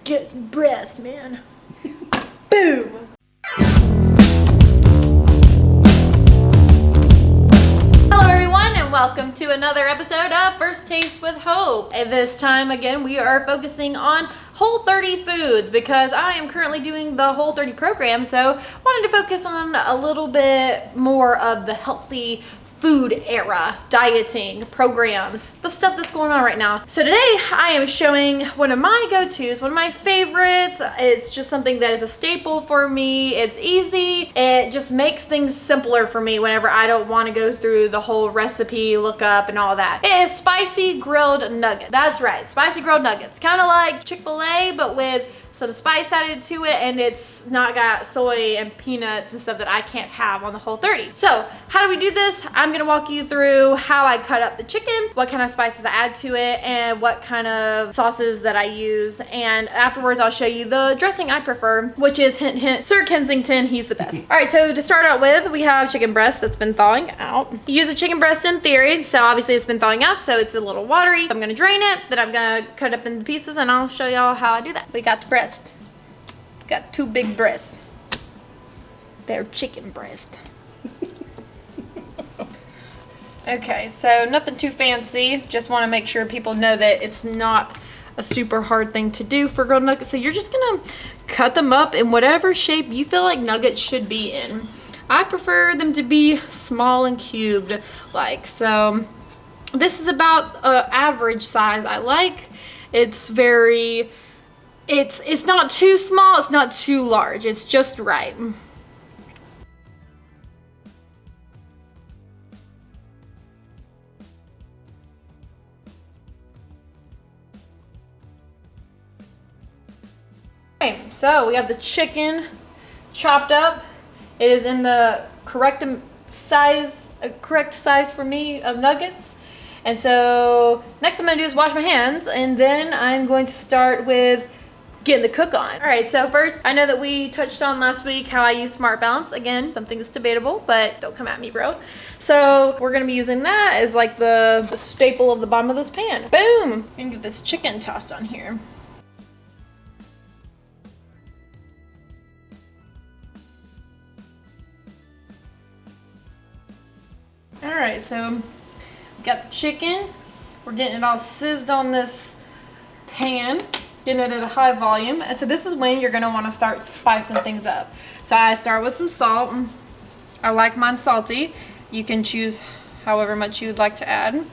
Get some breast, man. Boom. Hello everyone and welcome to another episode of First Taste with Hope. And this time again we are focusing on Whole30 foods because I am currently doing the Whole30 program, so wanted to focus on a little bit more of the healthy food era, dieting programs, the stuff that's going on right now. So today I am showing one of my go-tos, one of my favorites. It's just something that is a staple for me. It's easy. It just makes things simpler for me whenever I don't want to go through the whole recipe lookup and all that. It is spicy grilled nuggets. That's right, spicy grilled nuggets. Kind of like Chick-fil-A, but with some spice added to it, and it's not got soy and peanuts and stuff that I can't have on the Whole30. So how do we do this? I'm gonna walk you through how I cut up the chicken, what kind of spices I add to it, and what kind of sauces that I use. And afterwards I'll show you the dressing I prefer, which is hint hint, Sir Kensington, he's the best. All right, so to start out with, we have chicken breast that's been thawing out. You use a chicken breast in theory, so obviously it's been thawing out, so it's a little watery. I'm gonna drain it, then I'm gonna cut it up into pieces, and I'll show y'all how I do that. We got the breast. Got two big breasts. They're chicken breast. Okay, so nothing too fancy. Just want to make sure people know that it's not a super hard thing to do for grilled nuggets. So you're just gonna cut them up in whatever shape you feel like nuggets should be in. I prefer them to be small and cubed, like so. This is about average size I like. It's very, it's not too small, it's not too large, it's just right. Okay, so we have the chicken chopped up. It is in the correct size for me of nuggets. And so next what I'm gonna do is wash my hands, and then I'm going to start with getting the cook on. All right, so first, I know that we touched on last week how I use Smart Balance. Again, something that's debatable, but don't come at me, bro. So we're gonna be using that as like the staple of the bottom of this pan. Boom! And get this chicken tossed on here. All right, so we got the chicken. We're getting it all sizzed on this pan, getting it at a high volume. And so this is when you're gonna wanna start spicing things up. So I start with some salt. I like mine salty. You can choose however much you would like to add.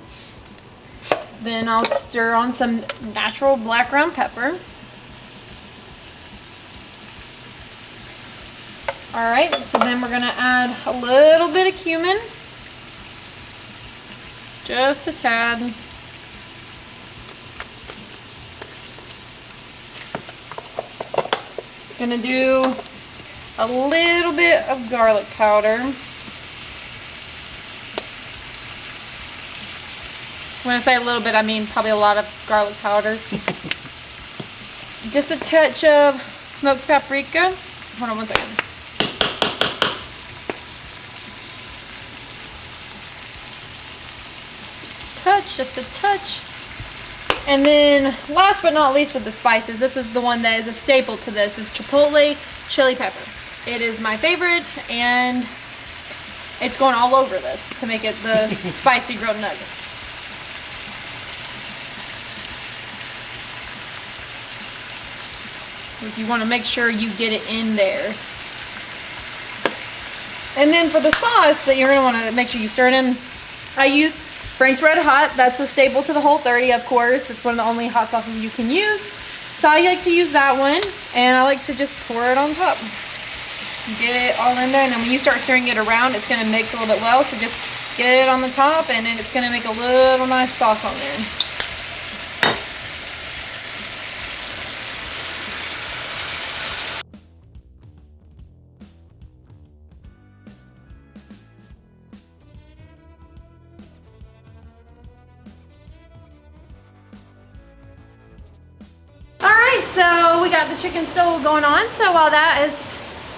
Then I'll stir on some natural black ground pepper. All right, so then we're gonna add a little bit of cumin. Just a tad. Gonna do a little bit of garlic powder. When I say a little bit, I mean probably a lot of garlic powder. Just a touch of smoked paprika. Hold on one second. Just a touch. And then last but not least with the spices, this is the one that is a staple to this, is chipotle chili pepper. It is my favorite, and it's going all over this to make it the spicy grilled nuggets. If you want to make sure you get it in there. And then for the sauce that you're going to want to make sure you stir it in, I use Frank's Red Hot. That's a staple to the Whole30, of course. It's one of the only hot sauces you can use. So I like to use that one, and I like to just pour it on top. Get it all in there, and then when you start stirring it around, it's gonna mix a little bit well, so just get it on the top, and then it's gonna make a little nice sauce on there. So we got the chicken still going on. So while that is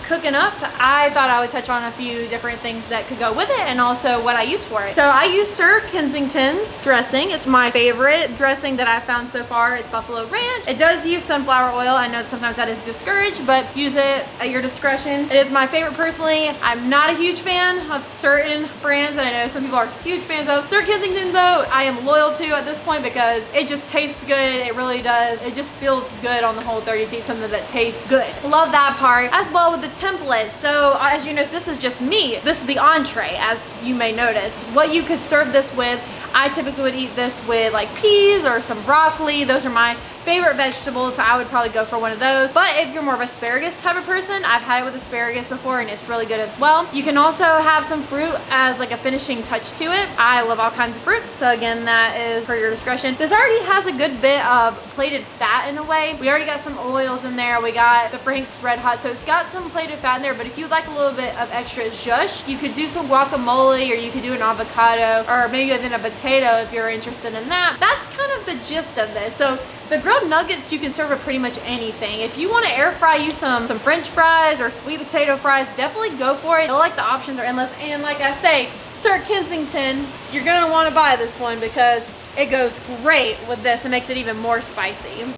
cooking up, I thought I would touch on a few different things that could go with it and also what I use for it. So I use Sir Kensington's dressing. It's my favorite dressing that I've found so far. It's buffalo ranch. It does use sunflower oil. I know that sometimes that is discouraged, but use it at your discretion. It is my favorite personally. I'm not a huge fan of certain brands, and I know some people are huge fans of. Sir Kensington though, I am loyal to at this point because it just tastes good. It really does. It just feels good on the Whole30 to eat something that tastes good. Love that part. As well with the template. So as you notice, this is just meat. This is the entree, as you may notice. What you could serve this with, I typically would eat this with like peas or some broccoli. Those are my favorite vegetables, so I would probably go for one of those. But if you're more of an asparagus type of person, I've had it with asparagus before and it's really good as well. You can also have some fruit as like a finishing touch to it. I love all kinds of fruit, so again, that is for your discretion. This already has a good bit of plated fat in a way. We already got some oils in there. We got the Frank's Red Hot, so it's got some plated fat in there, but if you'd like a little bit of extra zhuzh, you could do some guacamole, or you could do an avocado, or maybe even a potato if you're interested in that. That's kind of the gist of this. So the grilled nuggets you can serve with pretty much anything. If you want to air fry you some French fries or sweet potato fries, definitely go for it. I feel like the options are endless, and like I say, Sir Kensington, you're gonna want to buy this one because it goes great with this. It makes it even more spicy.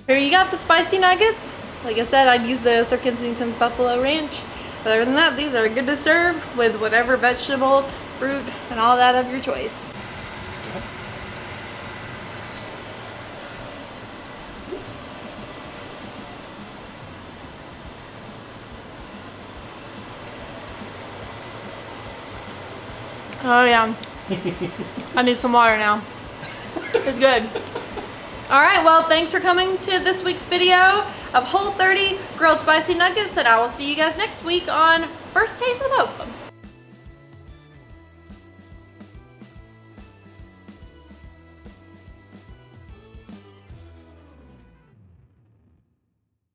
Here you got the spicy nuggets. Like I said, I'd use the Sir Kensington's Buffalo Ranch. But other than that, these are good to serve with whatever vegetable, fruit, and all that of your choice. Oh yeah, I need some water now. It's good. All right, well, thanks for coming to this week's video of Whole30 grilled spicy nuggets, and I will see you guys next week on First Taste with Hope.